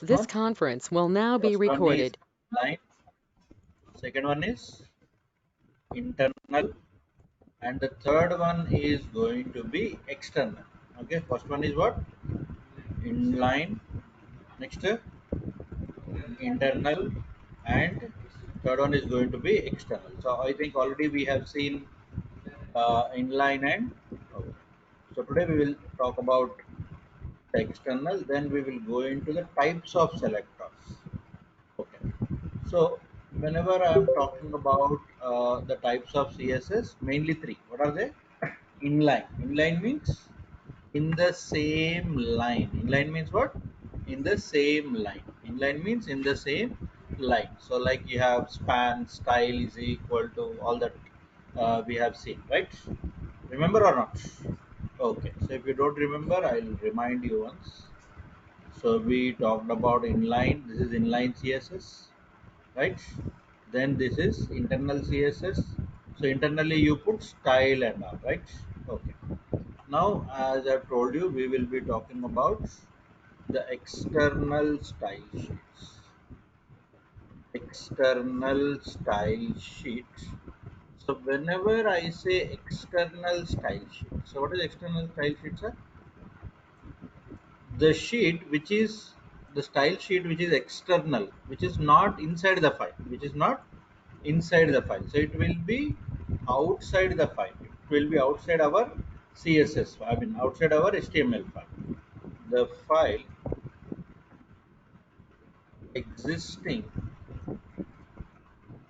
This One. conference will now be First one is recorded. line, second one is internal, and the third one is going to be external. Okay, first one is what? Inline, next internal, and third one is going to be external. So I think already we have seen inline and okay. So today we will talk about the external, then we will go into the types of selectors. Okay. So whenever I am talking about the types of CSS, mainly three. What are they? Inline. Inline means in the same line. Inline means what? In the same line. Inline means in the same line. So like you have span, style is equal to all that we have seen, right? Remember or not? Okay. So if you don't remember, I'll remind you once. So we talked about inline. This is inline CSS, right? Then this is internal CSS. So internally you put style and all, right? Okay. Now, as I've told you, we will be talking about the external style sheets. External style sheet. So whenever I say external style sheet, so what is external style sheet, sir? The sheet which is the style sheet which is external, which is not inside the file, which is not inside the file. So it will be outside the file. It will be outside our CSS, I mean outside our HTML file. The file existing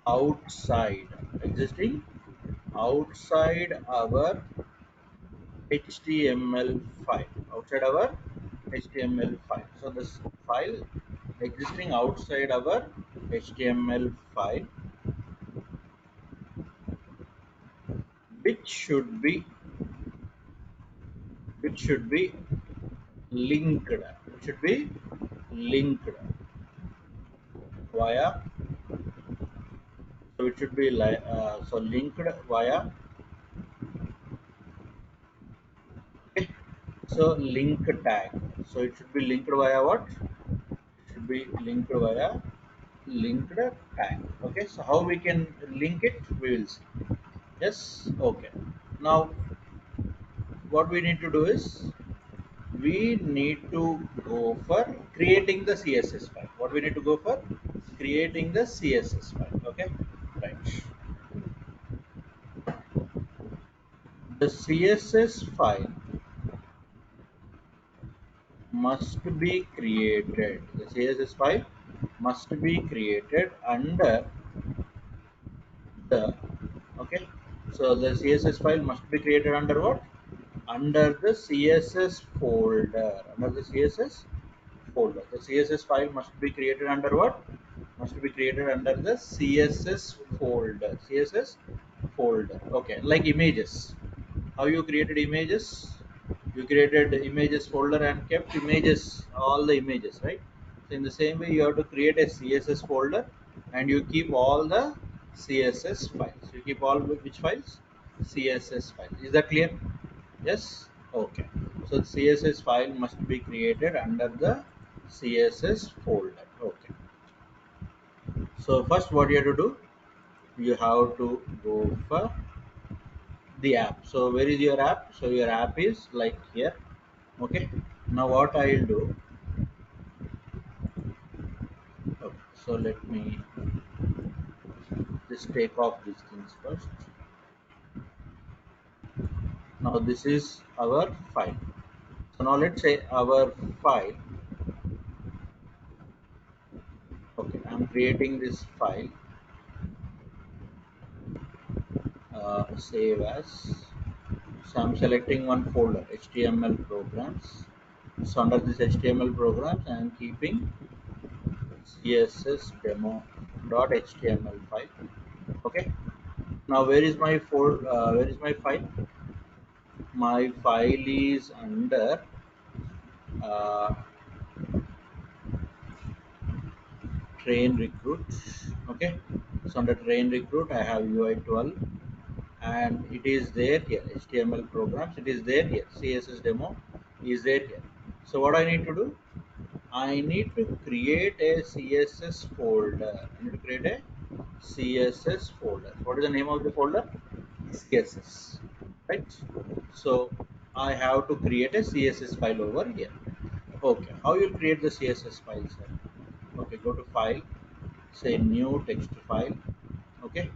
outside, existing outside our HTML file, outside our HTML file. So this file existing outside our HTML file, which should be which should be linked, which should be linked via, so it should be like so linked via, okay. So link tag, so it should be linked via what? It should be linked via linked tag. Okay, so how we can link it, we will see. Yes. Okay. Now what we need to do is we need to go for creating the CSS file. What we need to go for? Creating the CSS file. Okay, right. The CSS file must be created. The CSS file must be created under the, okay. So the CSS file must be created under what? Under the CSS folder. Under the CSS folder. The CSS file must be created under what? Must be created under the CSS folder. CSS folder. Okay, like images. How you created images? You created the images folder and kept images, all the images, right? So in the same way, you have to create a CSS folder and you keep all the CSS files. You keep all which files? CSS files. Is that clear? Yes. Okay. So the CSS file must be created under the CSS folder. Okay. So first, what you have to do? You have to go for the app. So where is your app? So your app is like here. Okay. Now what I'll do? Okay. So let me just take off these things first. Now this is our file. So now let's say our file. Okay. I'm creating this file. Save as. So I'm selecting one folder, HTML programs. So under this HTML programs, I am keeping CSS demo.html file. Okay. Now where is my where is my file? My file is under uh, train recruit. Okay. So under train recruit, I have UI12, and it is there here. HTML programs. It is there here. CSS demo is there here. So what I need to do? I need to create a CSS folder. I need to create a CSS folder. What is the name of the folder? CSS, right? So I have to create a CSS file over here. Okay, how you create the CSS file, sir? Okay, go to file, say new text file. Okay,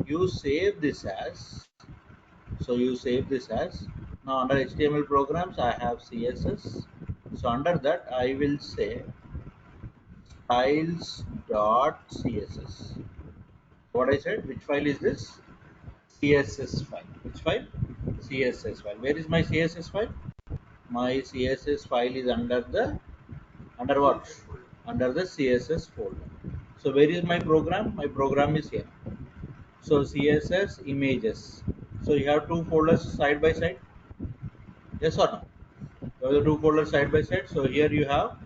you save this as, so you save this as, now under HTML programs I have CSS. So under that I will say styles.css. What I said, which file is this? CSS file. Which file? CSS file. Where is my CSS file? My CSS file is under the, under what? Under the CSS folder. So where is my program? My program is here. So CSS images. So you have two folders side by side. Yes or no? You have the two folders side by side. So here you have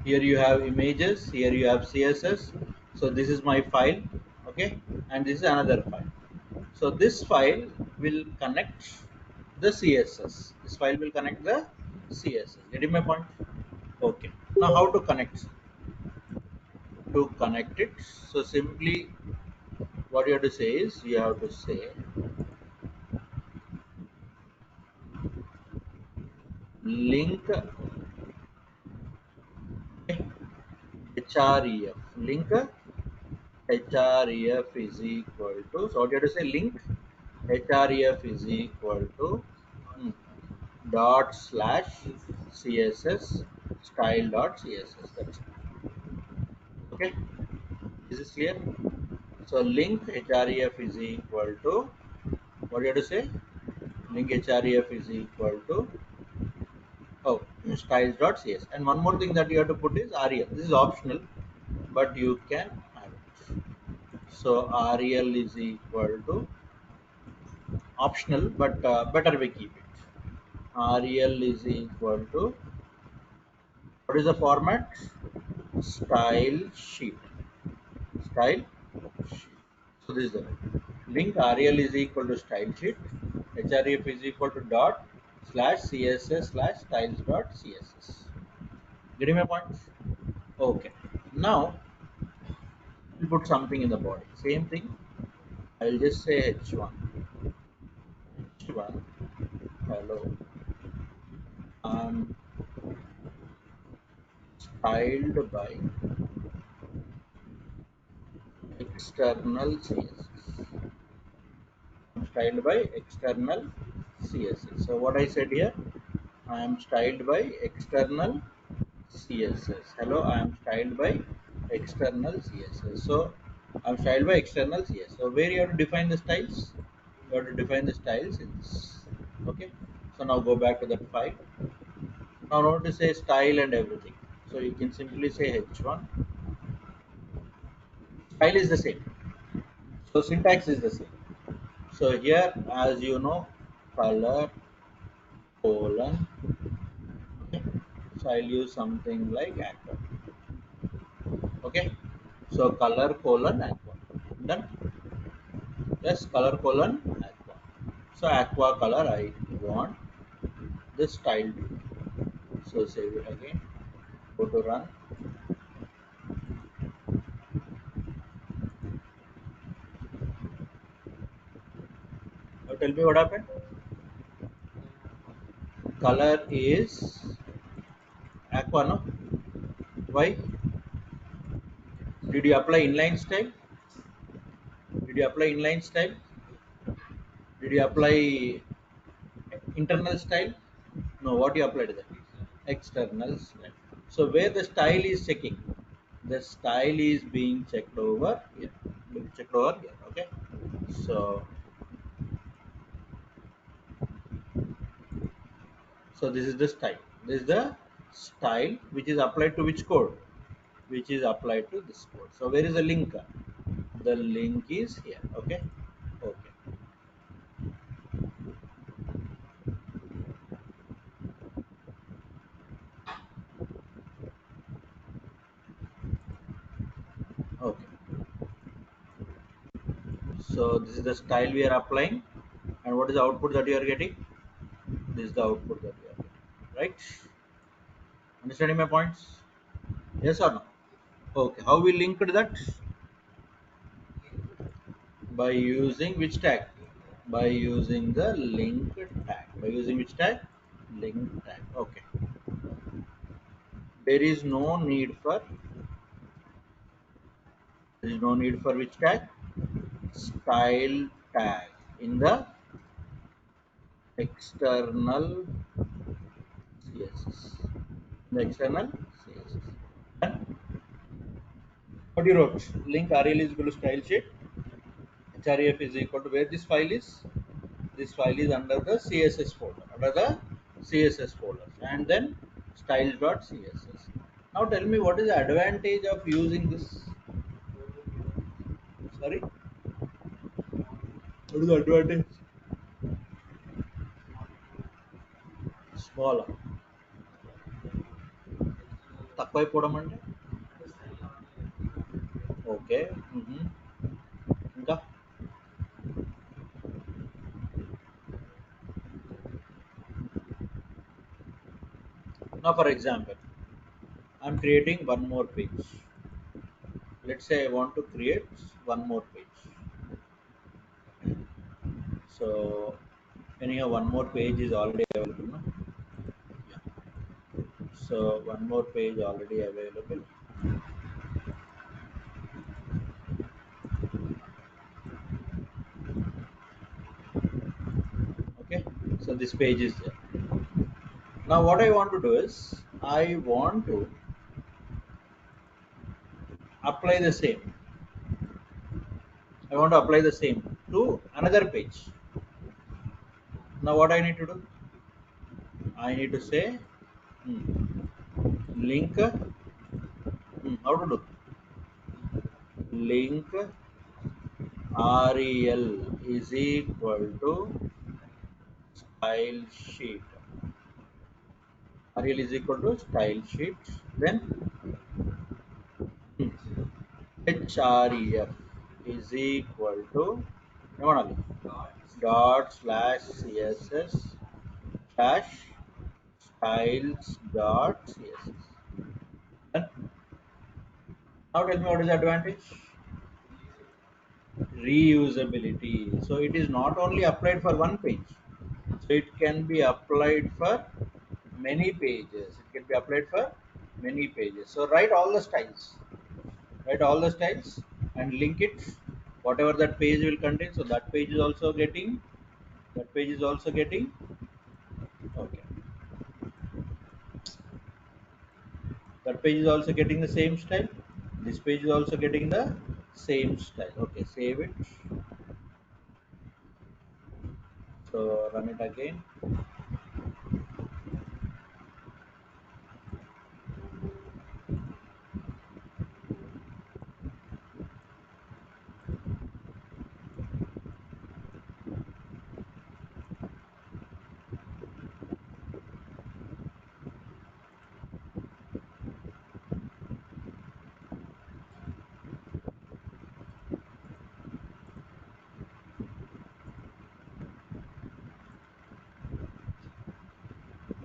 images. Here you have CSS. So this is my file. Okay, and this is another file. So this file will connect the CSS. This file will connect the CSS. Getting my point? Okay. Now how to connect? To connect it, so simply what you have to say is you have to say link, okay, href link href is equal to, so what you have to say, link href is equal to hmm, dot slash css style dot css. That's it. Okay, this is clear. So link href is equal to, what you have to say, link href is equal to, oh, styles.cs. And one more thing that you have to put is rel. This is optional, but you can have it. So rel is equal to, optional, but better we keep it. Rel is equal to, what is the format? Style sheet. Style sheet. So this is the link rel is equal to style sheet. href is equal to dot slash css slash styles dot css. Getting my point? Okay. Now we'll put something in the body. Same thing. I'll just say h1. H1. Hello. I'm styled by external CSS. I'm styled by external CSS. So what I said here, I am styled by external CSS. Hello, I am styled by external CSS. So I'm styled by external CSS. So where you have to define the styles? You have to define the styles in this. Okay. So now go back to that file. Now note to say style and everything. So you can simply say h1. Style is the same. So syntax is the same. So here, as you know, color colon. Okay. So I'll use something like aqua. Okay. So color colon aqua. Done. Yes, color colon aqua. So aqua color I want this style to be. So save it again. Go to run. Now tell me what happened. Color is aqua, no? Why? Did you apply inline style? Did you apply inline style? Did you apply internal style? No, what you applied there? External style. So where the style is checking? The style is being checked over here. Checked over here. Okay. So this is the style. This is the style which is applied to which code? Which is applied to this code. So where is the link? The link is here. Okay. Okay. Okay. So this is the style we are applying, and what is the output that you are getting? This is the output that you are getting, right? Understanding my points? Yes or no? Okay. How we linked that? By using which tag? By using the link tag. By using which tag? Link tag. Okay. There is no need for which tag? Style tag in the external CSS. The external CSS. And what you wrote? Link RL is equal to style sheet. href is equal to where this file is? This file is under the CSS folder. Under the CSS folder. And then styles.css. Now tell me what is the advantage of using this? Sorry? What is the advantage? Smaller. తక్కువైపోవడం అంటే okay ఇంకా now for example I'm creating one more page. Let's say I want to create one more page. So anyhow one more page is already available, no? Yeah. So one more page already available. Okay, so this page is there. Now what I want to do is I want to apply the same. I want to apply the same to another page. Now what I need to do? I need to say link. How to do? Link rel is equal to style sheet. Rel is equal to style sheet. Then href is equal to dot slash css dash styles dot css. And now tell me what is the advantage? Reusability. So it is not only applied for one page. So it can be applied for many pages. It can be applied for many pages. So write all the styles. Write all the styles and link it. Whatever that page will contain. So that page is also getting. That page is also getting. Okay. That page is also getting the same style. This page is also getting the same style. Okay. Save it. So run it again.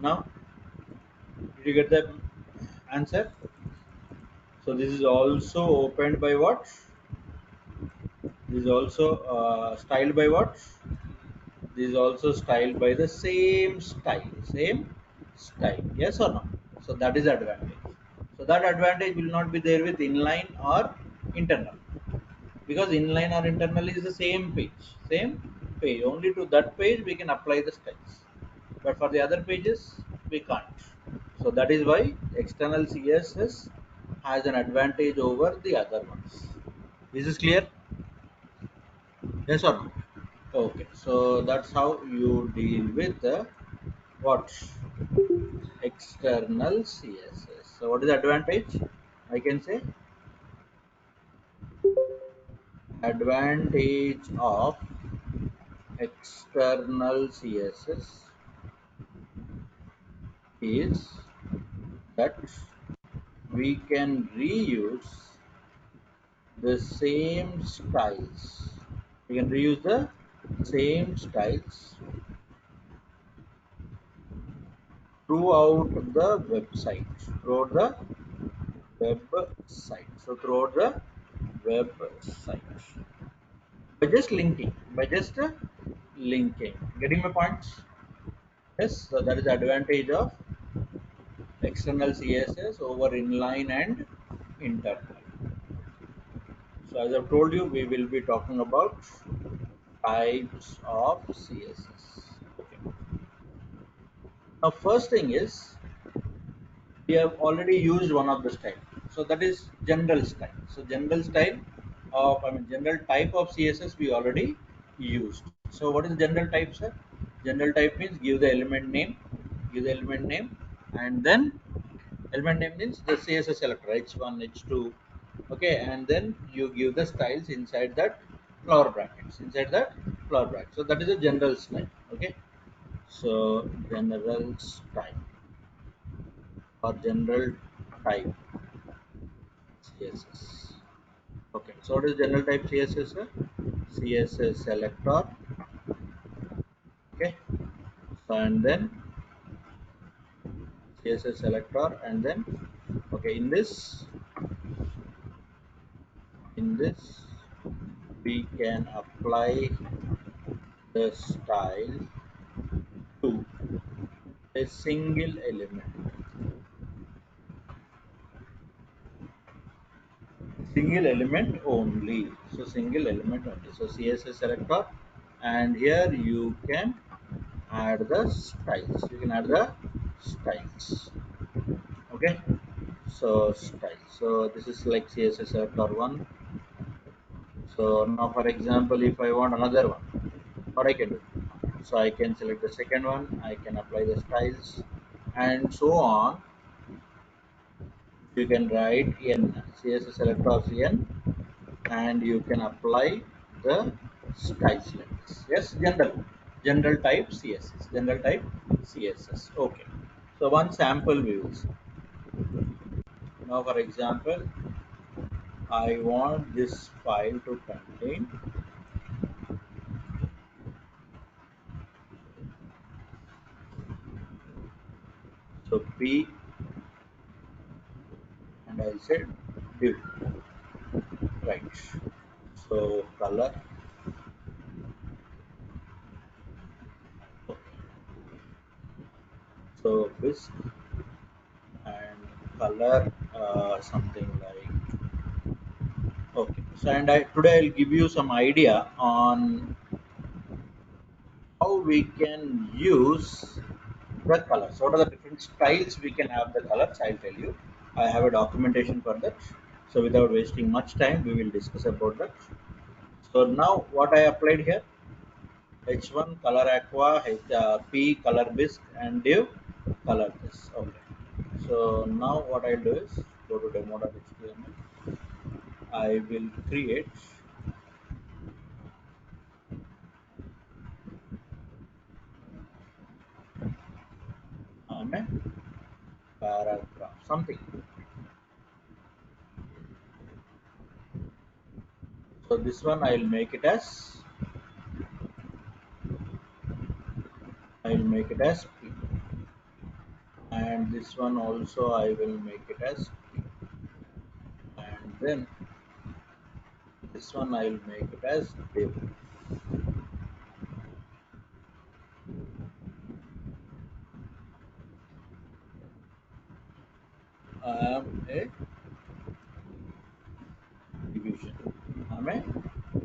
Now, did you get the answer? So this is also opened by what? This is also styled by what? This is also styled by the same style. Same style. Yes or no? So that is advantage. So that advantage will not be there with inline or internal. Because inline or internal is the same page. Same page. Only to that page we can apply the styles. But for the other pages we can't. So that is why external CSS has an advantage over the other ones. Is this clear? Yes or no? Okay, so that's how you deal with the what? External CSS. So what is the advantage? I can say advantage of external CSS is that we can reuse the same styles. We can reuse the same styles throughout the website. Throughout the website. So throughout the website. By just linking. By just linking. Getting my points? Yes, so that is the advantage of external CSS over inline and internal. So as I've told you, we will be talking about types of CSS. Okay. Now first thing is we have already used one of the style. So that is general style. So general style of general type of CSS we already used. So what is general type, sir? General type means give the element name, and then element name means the CSS selector h1, h2, okay, and then you give the styles inside that flower brackets, So that is a general style, okay. So general style or general type CSS. Okay, so what is general type CSS, sir? CSS selector, okay, so and then CSS selector, and then okay, in this we can apply the style to a single element only. So single element only. So CSS selector, and here you can add the styles. Okay, so styles. So this is like CSS selector one. So now for example, if I want another one, what I can do, so I can select the second one, I can apply the styles, and so on. You can write in CSS selector n, and you can apply the styles like this. Yes, general type CSS, okay. So one sample we will see. Now for example, I want this file to contain, so p, and I'll say div, right. So color, okay. So this and color, something like, okay. So and today I'll give you some idea on how we can use the colors. What are the different styles we can have the colors? I'll tell you. I have a documentation for that. So without wasting much time, we will discuss about that. So now what I applied here, H1 color aqua, P color bisque, and div color this. Okay. So now what I'll do is go to demo.html. I will create a paragraph, something. So this one I'll make it as P, and this one also I will make it as P, and then this one I'll make it as div. I am a division. I'm a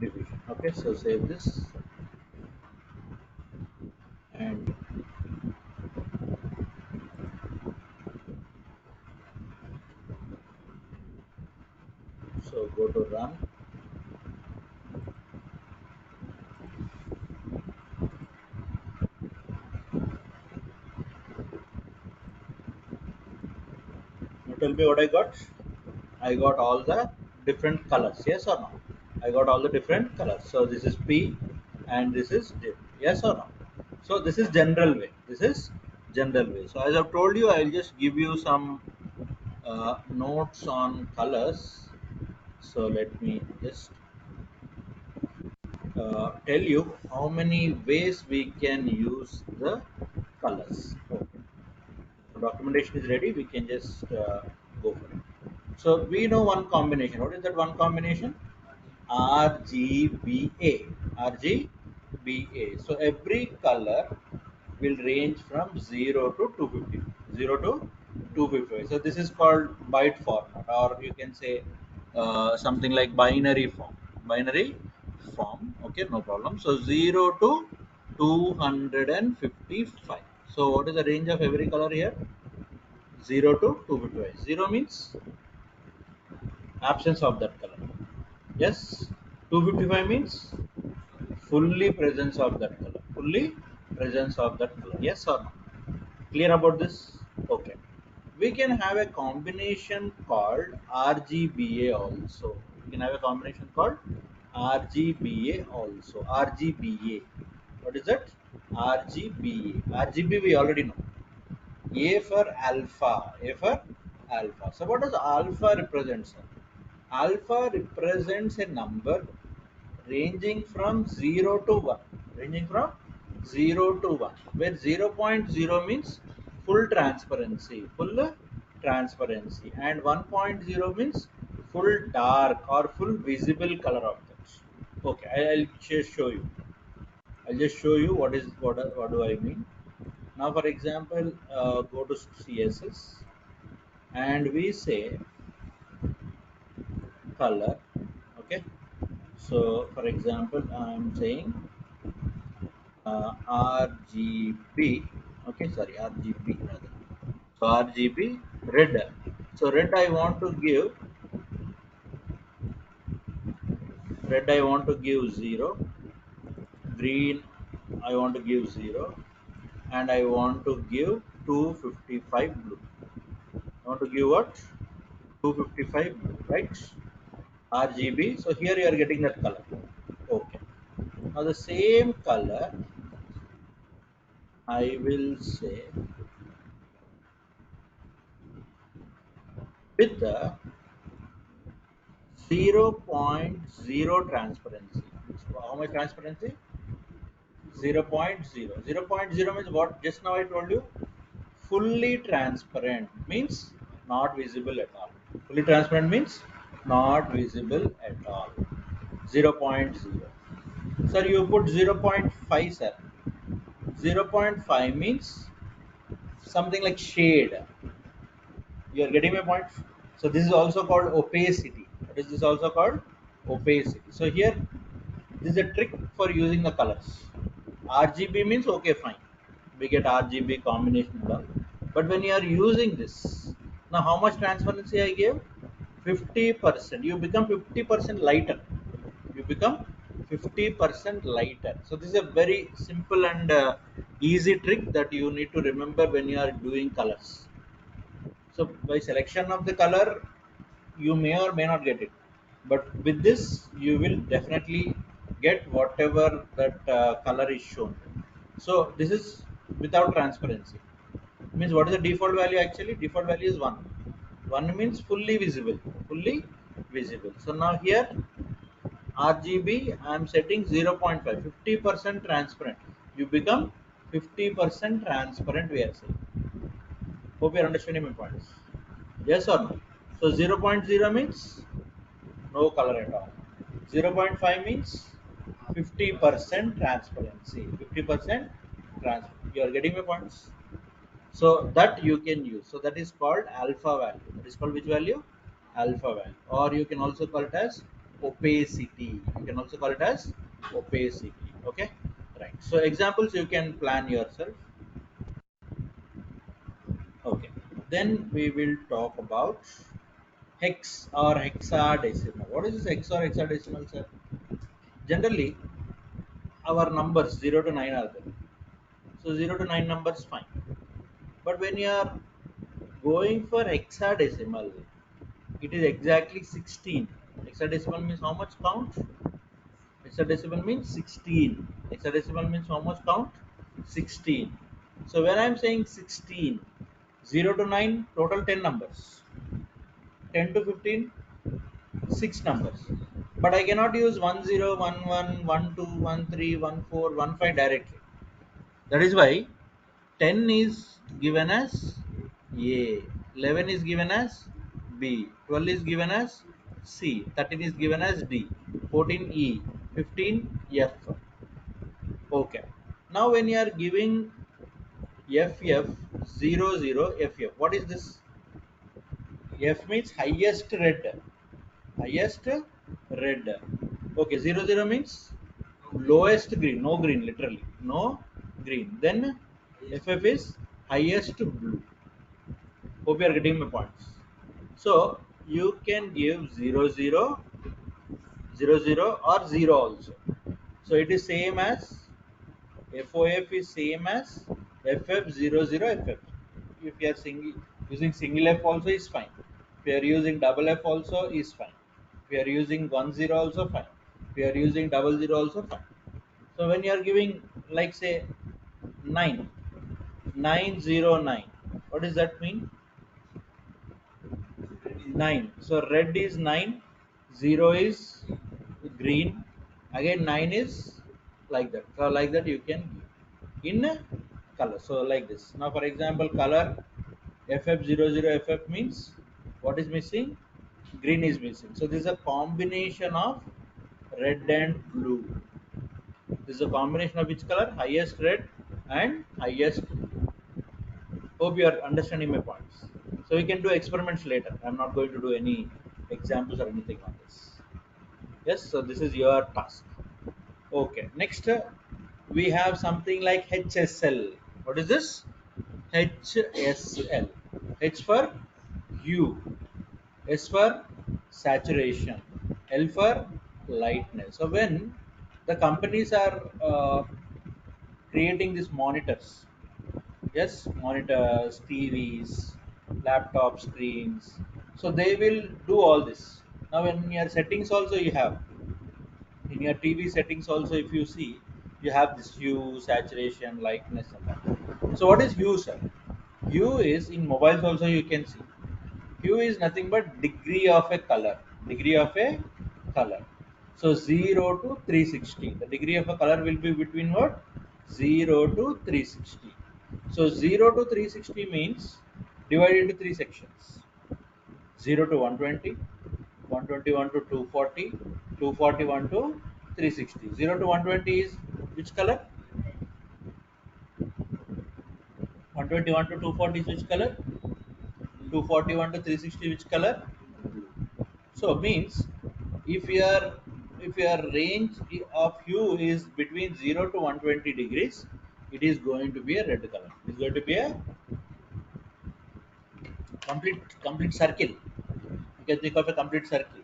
division. Okay, so save this and so go to run. Now tell me what I got. I got all the different colors. Yes or no? I got all the different colors. So this is P and this is div. Yes or no? So this is general way. So as I've told you, I'll just give you some notes on colors. So let me just tell you how many ways we can use the colors. Okay. documentation is ready, we can just go for it. So we know one combination. What is that one combination? RGBA. RGBA. So every color will range from 0 to 250. 0 to 250. So this is called byte format, or you can say something like binary form. Binary form. Okay, no problem. So 0 to 255. So what is the range of every color here? 0 to 255. 0 means absence of that color. Yes. 255 means fully presence of that color. Fully presence of that color. Yes or no? Clear about this? Okay. We can have a combination called RGBA also. We can have a combination called RGBA also. RGBA. What is that? RGBA. RGB we already know. A for alpha. A for alpha. So what does alpha represent, sir? Alpha represents a number ranging from 0 to 1. Ranging from 0 to 1. Where 0.0 means full transparency. Full transparency. And 1.0 means full dark or full visible color of that. Okay, I'll just show you. I'll just show you what do I mean. Now, for example, go to CSS and we say color. Okay, so for example, I'm saying RGB. Okay, sorry, RGB rather. So RGB red. So red. I want to give 0. Green. I want to give 0, and I want to give 255 blue. I want to give what? 255 blue, right? RGB. So here you are getting that color. Okay. Now the same color I will say with the 0.0 transparency. So how much transparency? 0.0. 0.0 means what? Just now I told you. Fully transparent means not visible at all. Fully transparent means not visible at all. 0.0. Sir, you put 0.5, sir. 0.5 means something like shade. You are getting my point? So this is also called opacity. What is this also called? Opacity. So here, this is a trick for using the colors. RGB means okay, fine. We get RGB combination and all. But when you are using this, now how much transparency I gave? 50%. You become 50% lighter. You become 50% lighter. So this is a very simple and easy trick that you need to remember when you are doing colors. So by selection of the color, you may or may not get it, but with this you will definitely get whatever that color is shown. So this is without transparency. Means what is the default value? Actually, default value is 1. 1 means fully visible. Fully visible. So now here RGB I am setting 0.5. 50% transparent. You become 50% transparent. We are saying. Hope you are understanding my points. Yes or no? So 0.0 means no color at all. 0.5 means 50% transparency. 50% transparent. You are getting my points? So that you can use. So that is called alpha value. That is called which value? Alpha value. Or you can also call it as opacity. You can also call it as opacity. Okay? Right. So examples you can plan yourself. Okay. Then we will talk about hex or hexadecimal. What is this hex or hexadecimal, sir? Generally, our numbers 0 to 9 are there. So 0 to 9 numbers fine. But when you are going for hexadecimal, it is exactly 16. Hexadecimal means how much count? Hexadecimal means 16. Hexadecimal means how much count? 16. So when I am saying 16, 0 to 9, total 10 numbers. 10 to 15, 6 numbers, but I cannot use 10, 11, 12, 13, 14, 15 directly. That is why 10 is given as A. 11 is given as B. 12 is given as C. 13 is given as D. 14 E. 15 F. Okay. Now when you are giving FF 00 FF, what is this? F means highest red. Highest red. Okay, 00 means lowest green, no green, literally. No green. Then FF is highest blue. Hope you are getting my points. So you can give 00, 00 or 0 also. So it is same as FOF is same as FF00 FF. If you are using single F also is fine. If you are using double F also is fine. If you are using 10 also fine. If you are using 00 also fine. So when you are giving like say 9, 909, what does that mean? 9. So red is 9, 0 is green, again 9 is like that. So like that you can give in color. So like this. Now for example, color FF00 FF means what is missing? Green is missing. So this is a combination of red and blue. This is a combination of which color? Highest red and highest blue. Hope you are understanding my points. So we can do experiments later. I'm not going to do any examples or anything on this. Yes, so this is your task. Okay, next we have something like HSL. What is this? HSL. H for hue, S for saturation, L for lightness. So when the companies are creating these monitors, yes, monitors, TVs, laptop screens, so they will do all this. Now in your settings also you have, in your TV settings also if you see, you have this hue, saturation, lightness and that. So what is hue, sir? Hue is in mobiles also you can see. Hue is nothing but degree of a color. Degree of a color. So 0 to 360. The degree of a color will be between what? 0 to 360. So 0 to 360 means divided into three sections. 0 to 120, 121 to 240, 241 to 360. 0 to 120 is which color? 121 to 240 is which color? 241 to 360 which color? Blue. So means if your range of hue is between 0 to 120 degrees, it is going to be a red color. It is going to be a complete circle. You can think of a complete circle.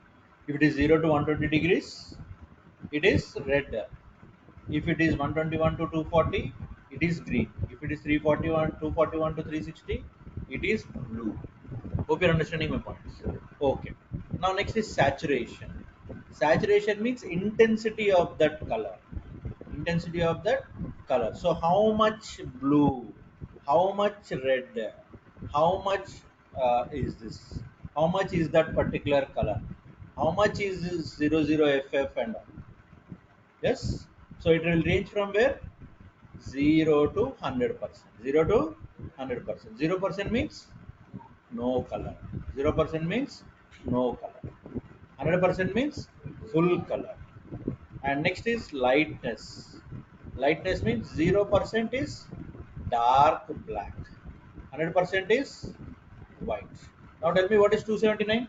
If it is 0 to 120 degrees, it is red. If it is 121 to 240, it is green. If it is 341, 241 to 360, it is blue. Hope you're understanding my points. Okay. Now next is saturation. Saturation means intensity of that color. Intensity of that color. So how much blue, how much red, how much is this? How much is that particular color? How much is this 00FF and all? Yes. So it will range from where? 0 to 100%. 0 to 100%. 0% means no color. 0% means no color. 100% means full color. And next is lightness. Lightness means 0% is dark black. 100% is white. Now tell me what is 279?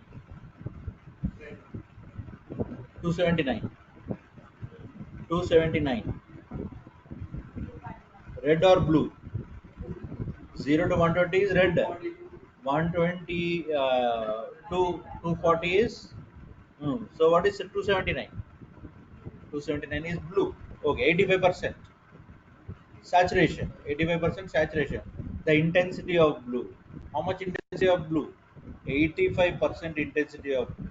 279. 279. Red or blue? 0 to 120 is red. 120 to 240 is so what is 279? 279 is blue. Okay, 85% saturation. 85% saturation. The intensity of blue. How much intensity of blue? 85% intensity of blue.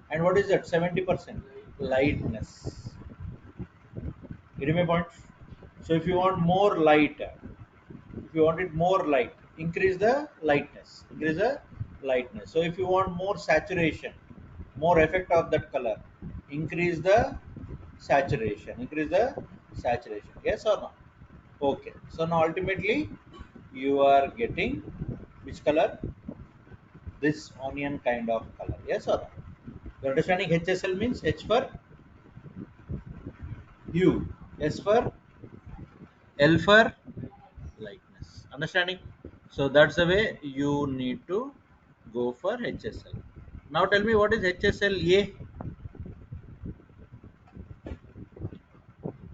And what is that? 70% lightness. Getting my point? So if you want more light, if you want it more light, increase the lightness. Increase the lightness. So if you want more saturation, more effect of that color, increase the saturation. Increase the saturation. Yes or no? Okay. So now ultimately you are getting Which color? This onion kind of color. Yes or no? You're understanding HSL means H for hue, S for L for lightness. Understanding? So that's the way you need to go for HSL. Now tell me what is HSLA?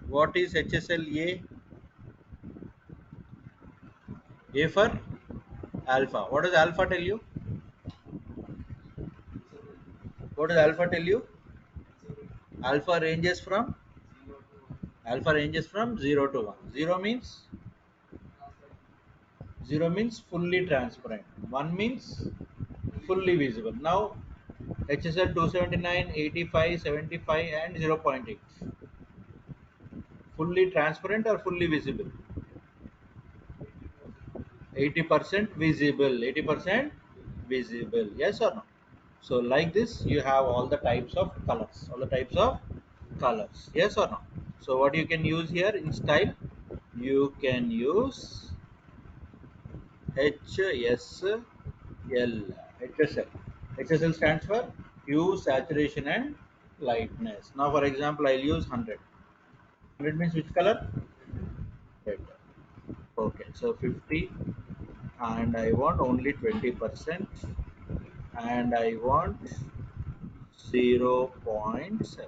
What is HSLA? A for alpha. What does alpha tell you? What does alpha tell you? Alpha ranges from 0 to 1. 0 means fully transparent. 1 means fully visible. Now HSL 279, 85, 75 and 0.8. Fully transparent or fully visible? 80% visible. 80% visible. Yes or no? So like this you have all the types of colors. All the types of colors. Yes or no? So what you can use here in style? You can use HSL. HSL. HSL stands for hue, saturation and lightness. Now for example I'll use 100. 100 means which color? Red. Okay, so 50 and I want only 20% and I want 0.7.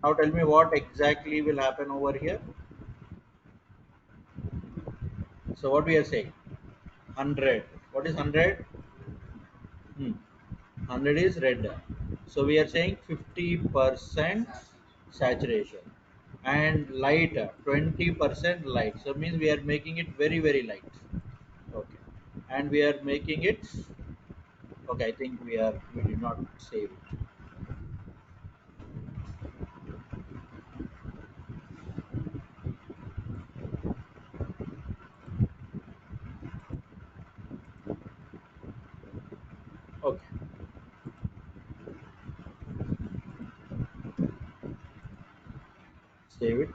Now tell me what exactly will happen over here. So what we are saying? 100. What is 100? 100 is red. So we are saying 50% saturation and light 20% light. So means we are making it very light. Okay, and we are making it. Okay, I think we did not save it. Okay, save it.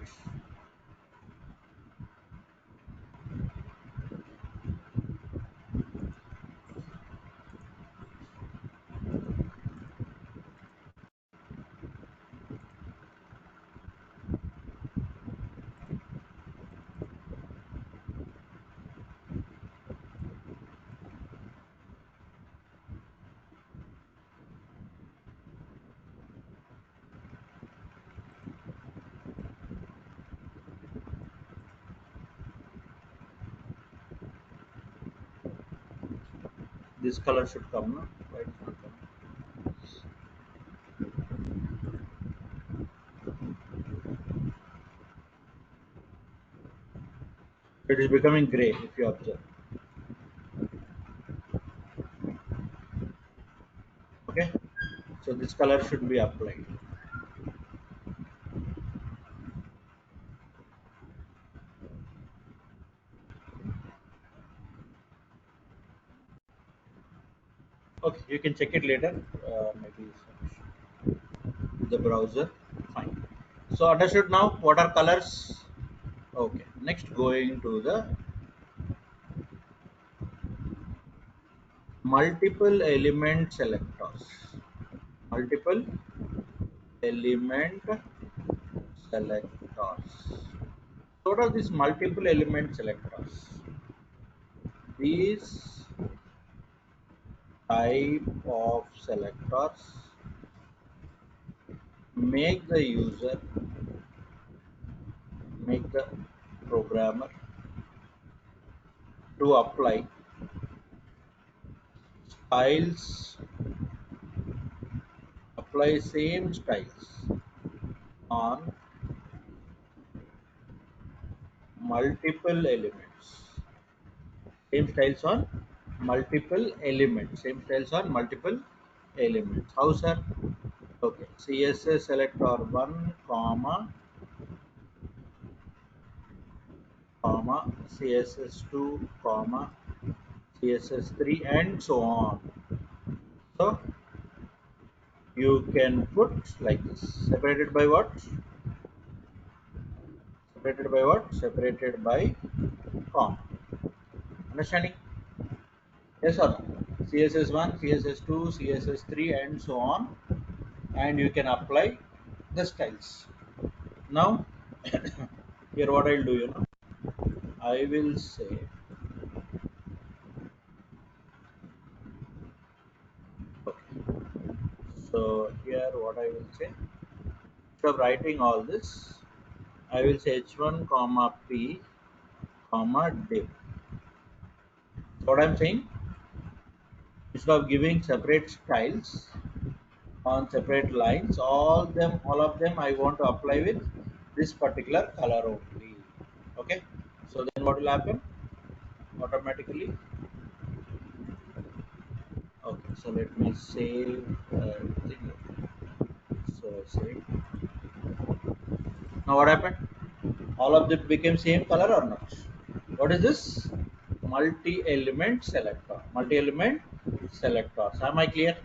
This color should come now. Why it is not coming? It is becoming gray if you observe. Okay, so this color should be applied. Okay, you can check it later. Maybe the browser. Fine. So understood now what are colors? Okay. Next going to the multiple element selectors. Multiple element selectors. So what are these multiple element selectors? These type of selectors make the user, make the programmer to styles, apply same styles on multiple elements. Same styles on multiple elements. Same styles on multiple elements. How, sir? Okay. CSS selector 1, CSS2, CSS3 and so on. So you can put like this. Separated by what? Separated by what? Separated by comma. Understanding? Yes or no? CSS1, CSS2, CSS3, and so on, and you can apply the styles. Now, here what I'll do, I will say, okay. So here what I will say, instead of writing all this, I will say h1 comma p comma div. So what I'm saying, instead of giving separate styles on separate lines, all of them I want to apply with this particular color only. Okay. So then what will happen automatically? Okay. So let me save everything. So save. Now what happened? All of them became same color or not? What is this? Multi-element selector. Multi-element selectors. Am I clear?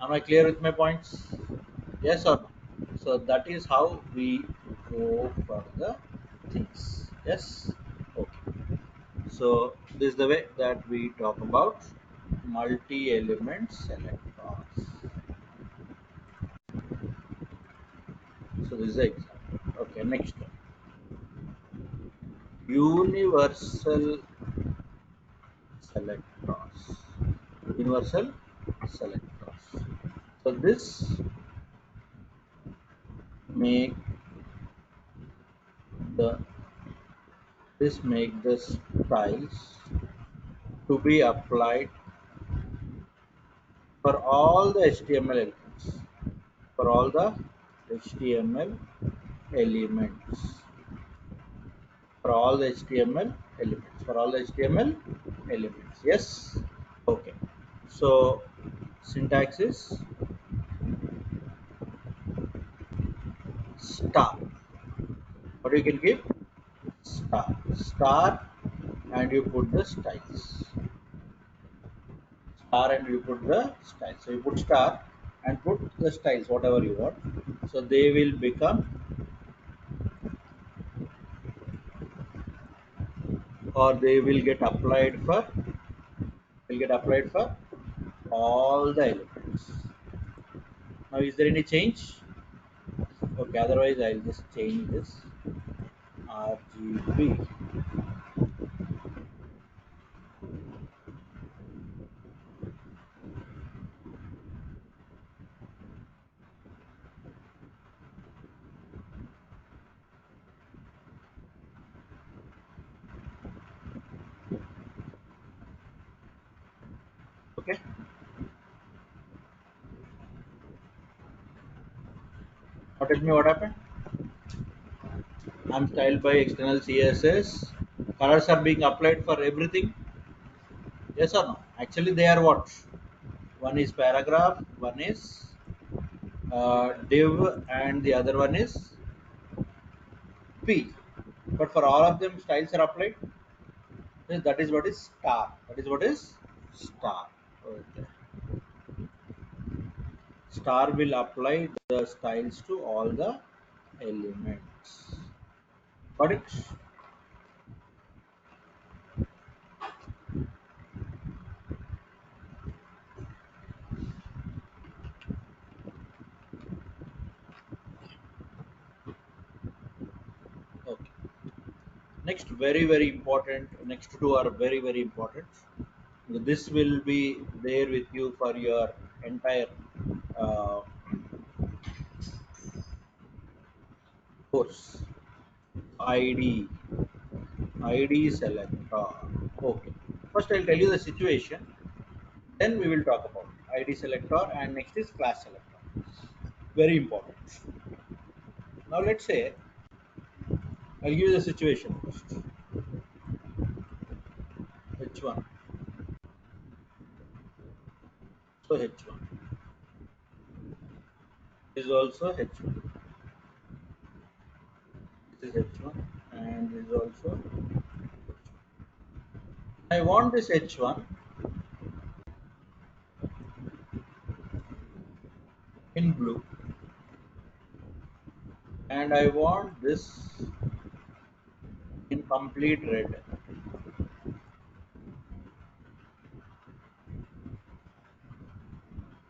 Am I clear with my points? Yes or no? So that is how we go for the things. Yes? Okay. So this is the way that we talk about multi-element selectors. So this is the example. Okay, next one. Universal selectors. Universal selectors. So make the make the styles to be applied for all the HTML elements. For all the HTML elements. For all the HTML elements. For all the HTML elements. Yes. Okay. So syntax is star. What you can give? Star. Star, and you put the styles. Star, and you put the styles. So you put star and put the styles, whatever you want. So they will become, or they will get applied for all the elements. Now is there any change? Okay, otherwise I'll just change this RGB. Okay. Now tell me what happened. I'm styled by external CSS. Colors are being applied for everything. Yes or no? Actually, they are what? One is paragraph, one is div, and the other one is p. But for all of them, styles are applied. Yes, that is what is star. That is what is star. Okay. Star will apply the styles to all the elements. Got it? Okay. Next, very important. Next two are very important. This will be there with you for your entire uh, course. ID, ID selector. Okay. First, I'll tell you the situation. Then we will talk about ID selector, and next is class selector. Very important. Now let's say I'll give you the situation first. H1. So H1 is also H1. This is H1, and this is also. I want this H1 in blue, and I want this in complete red.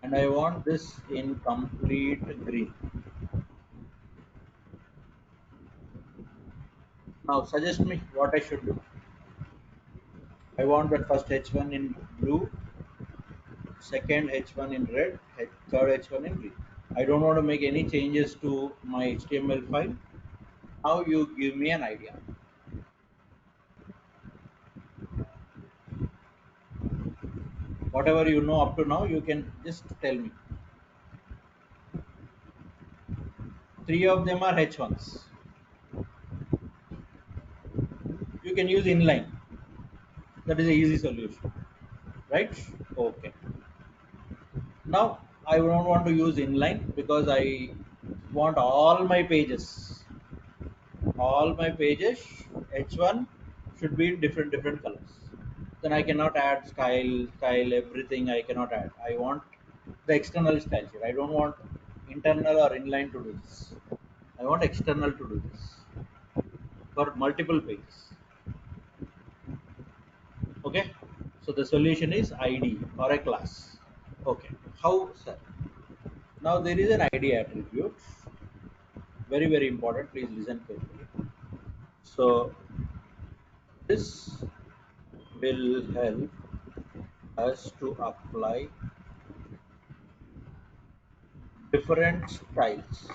and I want this in complete green. Now suggest me what I should do. I want that first H1 in blue, second H1 in red, third H1 in green. I don't want to make any changes to my HTML file. Now you give me an idea. Whatever you know up to now, you can just tell me. Three of them are H1s. You can use inline. That is an easy solution, right? Okay. Now I don't want to use inline because I want all my pages H1 should be in different colors. Then I cannot add style, everything I cannot add. I want the external style here. I don't want internal or inline to do this. I want external to do this for multiple pages. Okay. So the solution is ID or a class. Okay. How, sir? Now there is an ID attribute. Very important. Please listen carefully. So this will help us to apply different styles.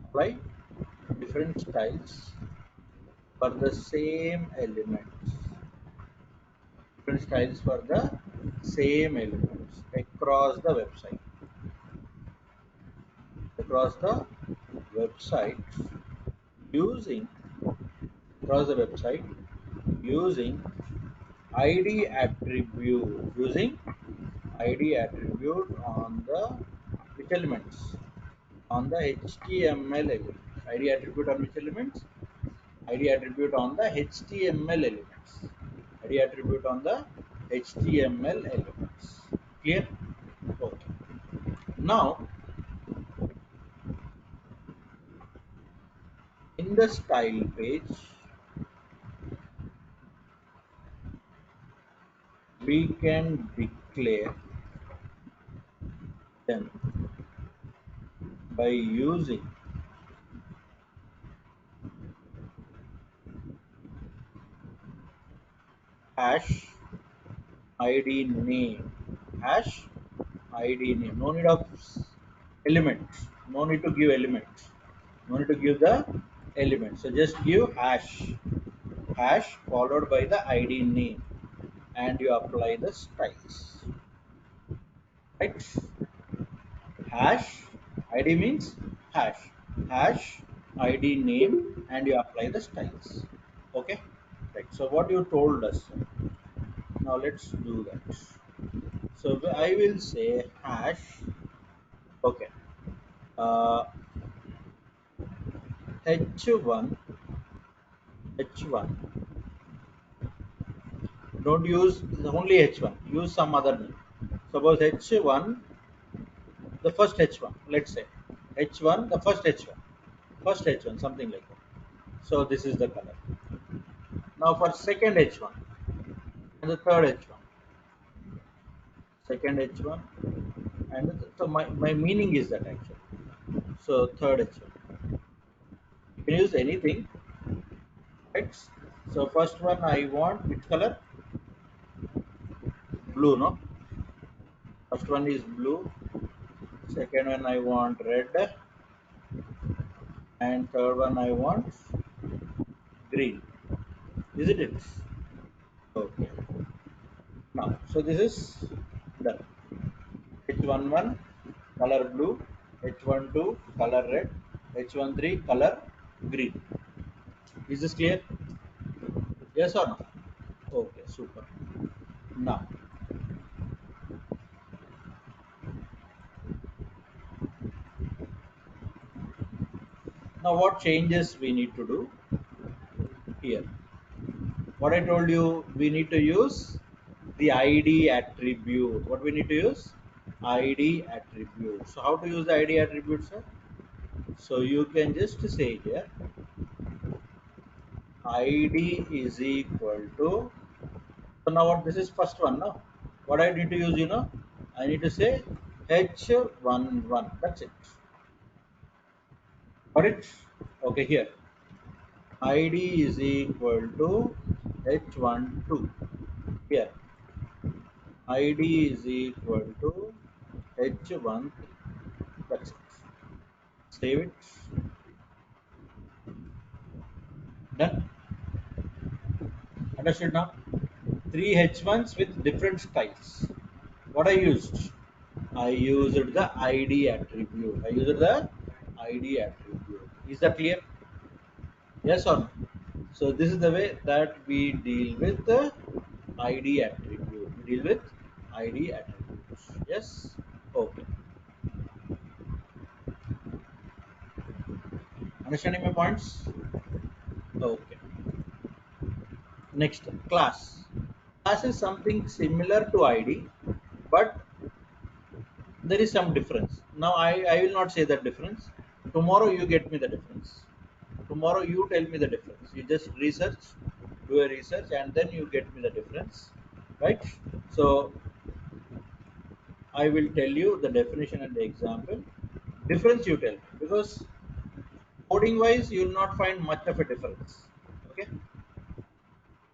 Apply different styles for the same elements. Different styles for the same elements across the website. Across the website using across the website using ID attribute on the which elements on the HTML elements. ID attribute on which elements? ID attribute on the HTML elements. ID attribute on the HTML elements. Clear? Okay. Now in the style page we can declare them by using hash id name. Hash id name. No need of elements. No need to give elements. No need to give the elements. So just give hash followed by the id name, and you apply the styles. Right? Hash id means hash hash id name, and you apply the styles. Okay, right. So what you told us, now let's do that. So I will say hash. Okay, uh, h1 h1, don't use only h1, use some other name. Suppose h1, the first h1, let's say h1, the first h1, something like that. So this is the color. Now for second h1 and the third h1, second h1 and so my meaning is that actually. So third h1, you can use anything, right? So first one I want which color? Blue, no? First one is blue, second one I want red, and third one I want green. Isn't it? Okay. Now, so this is done. H11 color blue, H12 color red, H13 color green. Is this clear? Yes or no? Okay, super. Now, now what changes we need to do here? What I told you, we need to use the ID attribute. What we need to use? ID attribute. So how to use the ID attribute, sir? So you can just say here ID is equal to. So now what, this is first one, no? What I need to use, I need to say h11. That's it. Got it? Okay, here id is equal to h12. Here id is equal to h13. That's it. Save it. Done. Understood now? Three H1s with different styles. What I used? I used the ID attribute. I used the ID attribute. Is that clear? Yes or no? So this is the way that we deal with the ID attribute. We deal with ID attributes. Yes? Okay. Understanding my points? Okay. Next, class. Class is something similar to ID, but there is some difference. Now I will not say that difference. Tomorrow you get me the difference. Tomorrow you tell me the difference. You just research, do a research, and then you get me the difference, right? So I will tell you the definition and the example. Difference you tell me, because coding wise you will not find much of a difference. Okay,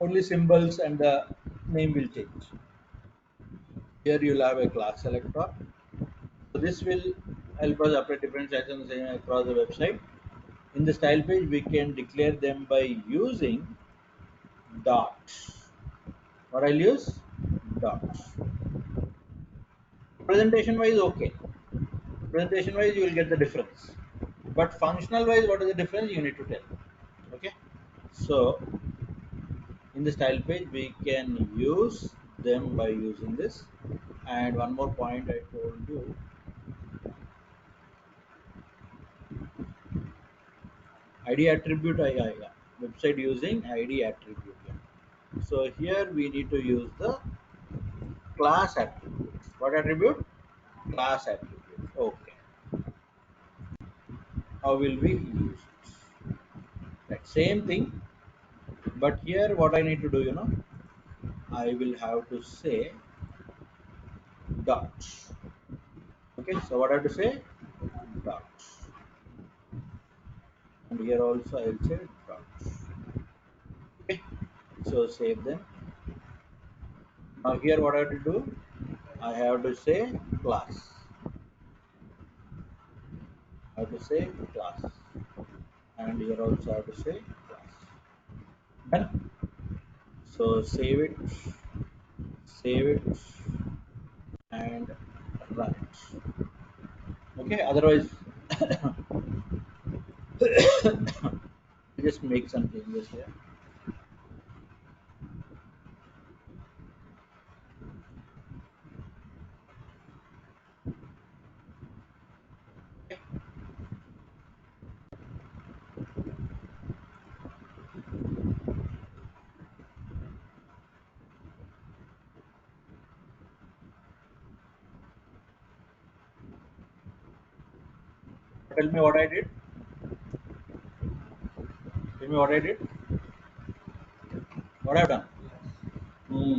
only symbols and the name will change. Here you'll have a class selector. So this will help us apply different sections across the website. In the style page, we can declare them by using dots. What I'll use? Dots. Presentation wise, okay. Presentation wise, you will get the difference. But functional wise, what is the difference? You need to tell. Okay. So in the style page, we can use them by using this. And one more point I told you, ID attribute. Yeah. Website using ID attribute. Yeah. So here we need to use the class attribute. What attribute? Class attribute. Okay. How will we use it? Right. Same thing, but here what I need to do, I will have to say dots. Okay. So what I have to say? Dots. And here also I will say dots. Okay. So save them. Now here what I have to do? I have to say class. I have to say class. And here also I have to say class. Done. So save it, and run it. Okay, otherwise just make some changes here. Tell me what I did. Tell me what I did. What I've done. Hmm.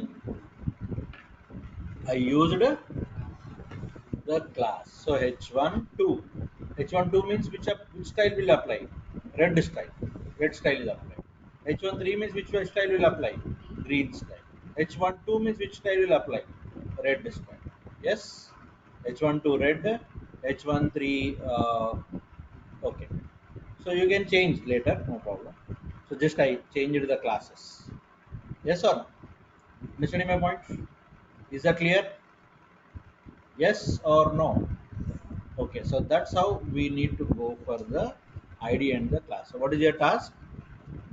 I used the class. So H12. H12 means which style will apply? Red style. Red style is applied. H13 means which style will apply? Green style. H12 means which style will apply? Red style. Yes. H12 red. H13 okay. So you can change later, no problem. So just I changed the classes. Yes or no? Understanding my point? Is that clear? Yes or no? Okay, so that's how we need to go for the ID and the class. So what is your task?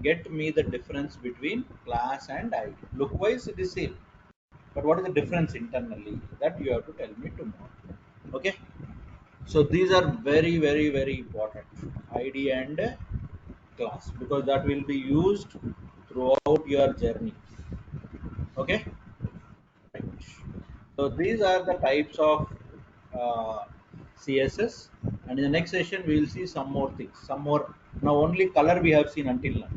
Get me the difference between class and ID. Look wise it is same. But what is the difference internally? That you have to tell me tomorrow. Okay. So these are very, very, very important. ID and class, because that will be used throughout your journey. Okay. Right. So these are the types of CSS, and in the next session we will see some more things. Some more. Now only color we have seen until now.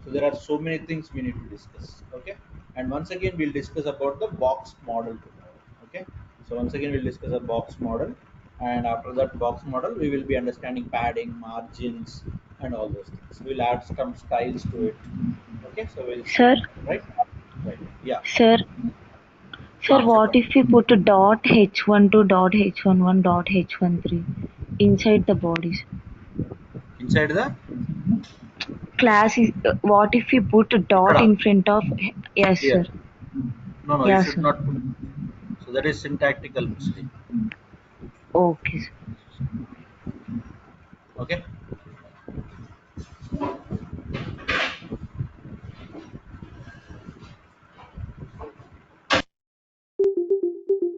So there are so many things we need to discuss. Okay. And once again we'll discuss about the box model tomorrow. Okay. So once again we'll discuss a box model, and after that box model we will be understanding padding, margins, and all those things. We'll add some styles to it. Okay, so we'll see Sir, that, right? Right. Yeah. sir, sir, what Chapman. if we put a dot h12 dot h11 dot h13 inside the bodies? Inside the Class is what if we put a dot ikkada in front of yes here. sir. No, no, you Yes should sir. not put. So that is syntactical mistake. Okay sir. Okay.